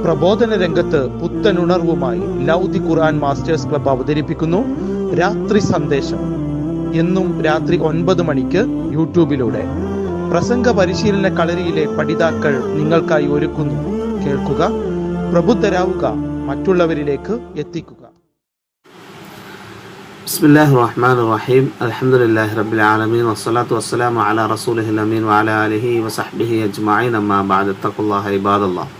പ്രബോധന രംഗത്ത് പുത്തനുണർവുമായി ലൗദി ഖുർആൻ masters club അവതരിപ്പിക്കുന്നു രാത്രി സന്ദേശം. എന്നും രാത്രി 9 മണിക്ക് യൂട്യൂബിലൂടെ പ്രസംഗ പരിശീലന കളരിയിലെ പഠിതാക്കൾ നിങ്ങൾക്കായി ഒരുക്കുന്നു. കേൾക്കുക, പ്രബുദ്ധരാവുക, മറ്റുള്ളവരിലേക്ക് എത്തിക്കുക. ബിസ്മില്ലാഹിർ റഹ്മാനിർ റഹീം. അൽഹംദുലില്ലാഹി റബ്ബിൽ ആലമീൻ വസ്സലാത്തു വസ്സലാമു അലാ റസൂലിഹിൽ അമീൻ വഅലാ ആലിഹി വസഹ്ബിഹി അജ്മഈൻ. അമ്മാ ബഅദ്. തഖ്വല്ലാഹ ഇബാദല്ലാഹ്.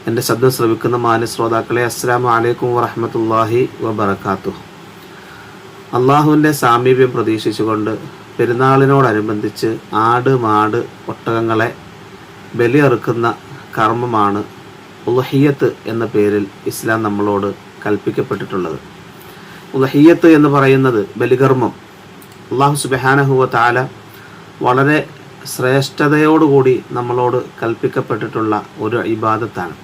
എൻ്റെ ശബ്ദം ശ്രവിക്കുന്ന മാന്യ ശ്രോതാക്കളെ, അസ്സലാമു അലൈക്കും വറഹ്മത്തുള്ളാഹി വബറകാതുഹു. അള്ളാഹുവിൻ്റെ സാമീപ്യം പ്രതീക്ഷിച്ചുകൊണ്ട് പെരുന്നാളിനോടനുബന്ധിച്ച് ആട്, മാട്, ഒട്ടകങ്ങളെ ബലിയറുക്കുന്ന കർമ്മമാണ് ഉളഹിയ്യത്ത് എന്ന പേരിൽ ഇസ്ലാം നമ്മളോട് കൽപ്പിക്കപ്പെട്ടിട്ടുള്ളത്. ഉളഹിയ്യത്ത് എന്ന് പറയുന്നത് ബലികർമ്മം. അള്ളാഹു സുബ്ഹാനഹു വ തആല വളരെ ശ്രേഷ്ഠതയോടുകൂടി നമ്മളോട് കൽപ്പിക്കപ്പെട്ടിട്ടുള്ള ഒരു ഇബാദത്താണ്.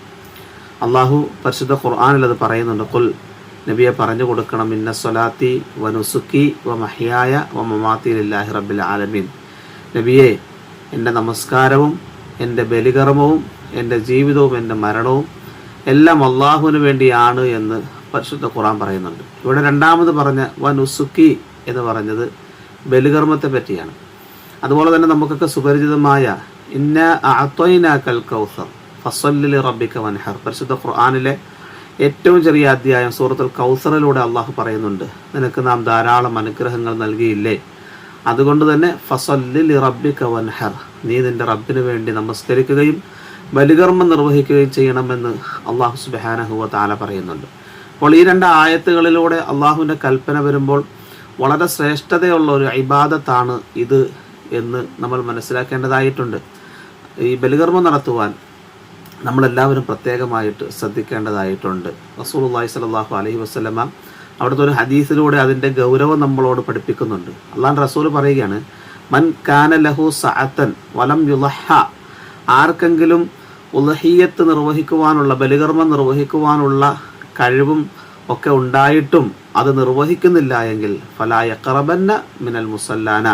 അള്ളാഹു പരിശുദ്ധ ഖുർആനിൽ അത് പറയുന്നുണ്ട്. ഖുൽ, നബിയെ പറഞ്ഞു കൊടുക്കണം, ഇന്ന സ്വലാത്തി വ നുസുക്കി വ മഹ്യായ വ മമാത്തി ലില്ലാഹി റബ്ബിൽ ആലമീൻ. നബിയെ, എൻ്റെ നമസ്കാരവും എൻ്റെ ബലികർമ്മവും എൻ്റെ ജീവിതവും എൻ്റെ മരണവും എല്ലാം അള്ളാഹുവിന് വേണ്ടിയാണ് എന്ന് പരിശുദ്ധ ഖുർആൻ പറയുന്നുണ്ട്. ഇവിടെ രണ്ടാമത് പറഞ്ഞ വ നുസുക്കി എന്ന് പറഞ്ഞത് ബലികർമ്മത്തെ പറ്റിയാണ്. അതുപോലെ തന്നെ നമുക്കൊക്കെ സുപരിചിതമായ ഇന്ന അഅ്തൈനാകൽ കൗസർ ഫസ്വല്ലി ലിറബ്ബിക വൻഹർ, പരിശുദ്ധ ഖുർആനിലെ ഏറ്റവും ചെറിയ അധ്യായം സൂറത്തുൽ കൗസറിലൂടെ അള്ളാഹു പറയുന്നുണ്ട്, നിനക്ക് നാം ധാരാളം അനുഗ്രഹങ്ങൾ നൽകിയില്ലേ, അതുകൊണ്ട് തന്നെ ഫസ്വല്ലി ലിറബ്ബിക വൻഹർ, നീ നിന്റെ റബ്ബിന് വേണ്ടി നമസ്കരിക്കുകയും ബലികർമ്മം നിർവഹിക്കുകയും ചെയ്യണമെന്ന് അള്ളാഹു സുബ്ഹാനഹു വ തആല പറയുന്നുണ്ട്. അപ്പോൾ ഈ രണ്ട് ആയത്തുകളിലൂടെ അള്ളാഹുവിൻ്റെ കൽപ്പന വരുമ്പോൾ വളരെ ശ്രേഷ്ഠതയുള്ള ഒരു ഇബാദത്താണ് ഇത് എന്ന് നമ്മൾ മനസ്സിലാക്കേണ്ടതായിട്ടുണ്ട്. ഈ ബലികർമ്മം നടത്തുവാൻ നമ്മളെല്ലാവരും പ്രത്യേകമായിട്ട് ശ്രദ്ധിക്കേണ്ടതായിട്ടുണ്ട്. റസൂലുള്ളാഹി സ്വല്ലല്ലാഹു അലൈഹി വസല്ലമ അവിടുത്തെ ഒരു ഹദീസിലൂടെ അതിൻ്റെ ഗൗരവം നമ്മളോട് പഠിപ്പിക്കുന്നുണ്ട്. അള്ളാഹുവിൻ്റെ റസൂൽ പറയുകയാണ്, മൻ കാന ലഹു സഅതൻ വലം യുളഹ, ആർക്കെങ്കിലും ഉളഹിയ്യത്ത് നിർവഹിക്കുവാനുള്ള, ബലികർമ്മം നിർവഹിക്കുവാനുള്ള കഴിവും ഒക്കെ ഉണ്ടായിട്ടും അത് നിർവഹിക്കുന്നില്ല എങ്കിൽ ഫലാ യഖറബന്ന മിനൽ മുസല്ലാന,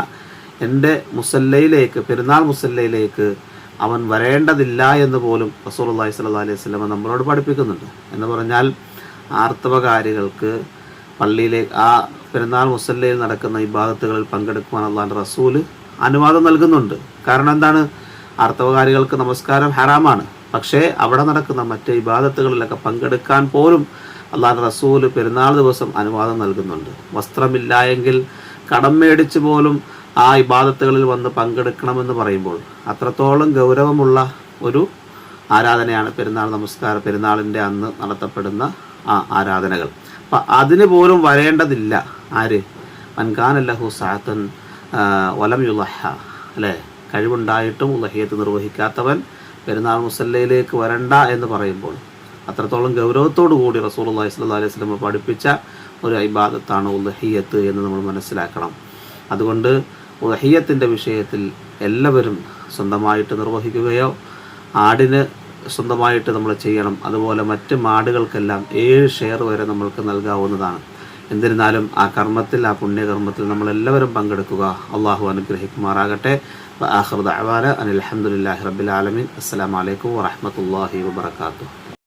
എൻ്റെ മുസല്ലയിലേക്ക്, പെരുന്നാൾ മുസല്ലയിലേക്ക് അവൻ വരേണ്ടതില്ല എന്ന് പോലും റസൂലുള്ളാഹി സ്വല്ലല്ലാഹു അലൈഹി വസല്ലം നമ്മളോട് പഠിപ്പിക്കുന്നുണ്ട്. എന്ന് പറഞ്ഞാൽ ആർത്തവകാരികൾക്ക് പള്ളിയിലേക്ക്, ആ പെരുന്നാൾ മുസല്ലയിൽ നടക്കുന്ന ഇബാദത്തുകളിൽ പങ്കെടുക്കുവാൻ അള്ളാഹുവിൻ്റെ റസൂല് അനുവാദം നൽകുന്നുണ്ട്. കാരണം എന്താണ്? ആർത്തവകാരികൾക്ക് നമസ്കാരം ഹറാമാണ്. പക്ഷേ അവിടെ നടക്കുന്ന മറ്റ് ഇബാദത്തുകളിലൊക്കെ പങ്കെടുക്കാൻ പോലും അള്ളാഹുവിൻ്റെ റസൂല് പെരുന്നാൾ ദിവസം അനുവാദം നൽകുന്നുണ്ട്. വസ്ത്രമില്ല എങ്കിൽ കടം മേടിച്ച് പോലും ആ ഇബാദത്തുകളിൽ വന്ന് പങ്കെടുക്കണമെന്ന് പറയുമ്പോൾ അത്രത്തോളം ഗൗരവമുള്ള ഒരു ആരാധനയാണ് പെരുന്നാൾ നമസ്കാരം, പെരുന്നാളിൻ്റെ അന്ന് നടത്തപ്പെടുന്ന ആ ആരാധനകൾ. അപ്പം അതിന് പോലും വരേണ്ടതില്ല. ആര്? മൻകാന ലഹു സഅതൻ വലം യുളഹ, അല്ലേ? കഴിവുണ്ടായിട്ടും ഉളഹിയ്യത്ത് നിർവഹിക്കാത്തവൻ പെരുന്നാൾ മുസല്ലയിലേക്ക് വരണ്ട എന്ന് പറയുമ്പോൾ അത്രത്തോളം ഗൗരവത്തോടു കൂടി റസൂലുള്ളാഹി സ്വല്ലല്ലാഹു അലൈഹി വസല്ലം പഠിപ്പിച്ച ഒരു ഇബാദത്താണ് ഉളഹിയ്യത്ത് എന്ന് നമ്മൾ മനസ്സിലാക്കണം. അതുകൊണ്ട് ഉളഹിയ്യത്തിൻ്റെ വിഷയത്തിൽ എല്ലാവരും സ്വന്തമായിട്ട് നിർവഹിക്കുകയോ, ആടിന് സ്വന്തമായിട്ട് നമ്മൾ ചെയ്യണം. അതുപോലെ മറ്റ് മാടുകൾക്കെല്ലാം 7 ഷെയർ വരെ നമ്മൾക്ക് നൽകാവുന്നതാണ്. എന്നിരുന്നാലും ആ കർമ്മത്തിൽ, ആ പുണ്യകർമ്മത്തിൽ നമ്മളെല്ലാവരും പങ്കെടുക്കുക. അള്ളാഹു അനുഗ്രഹിക്കുമാറാകട്ടെ. ആഖിറു ദഅവാന അനിൽ ഹംദുലില്ലാഹി റബ്ബിൽ ആലമീൻ. അസ്സലാമു അലൈക്കും വറഹ്മത്തുള്ളാഹി വബറകാതുഹു.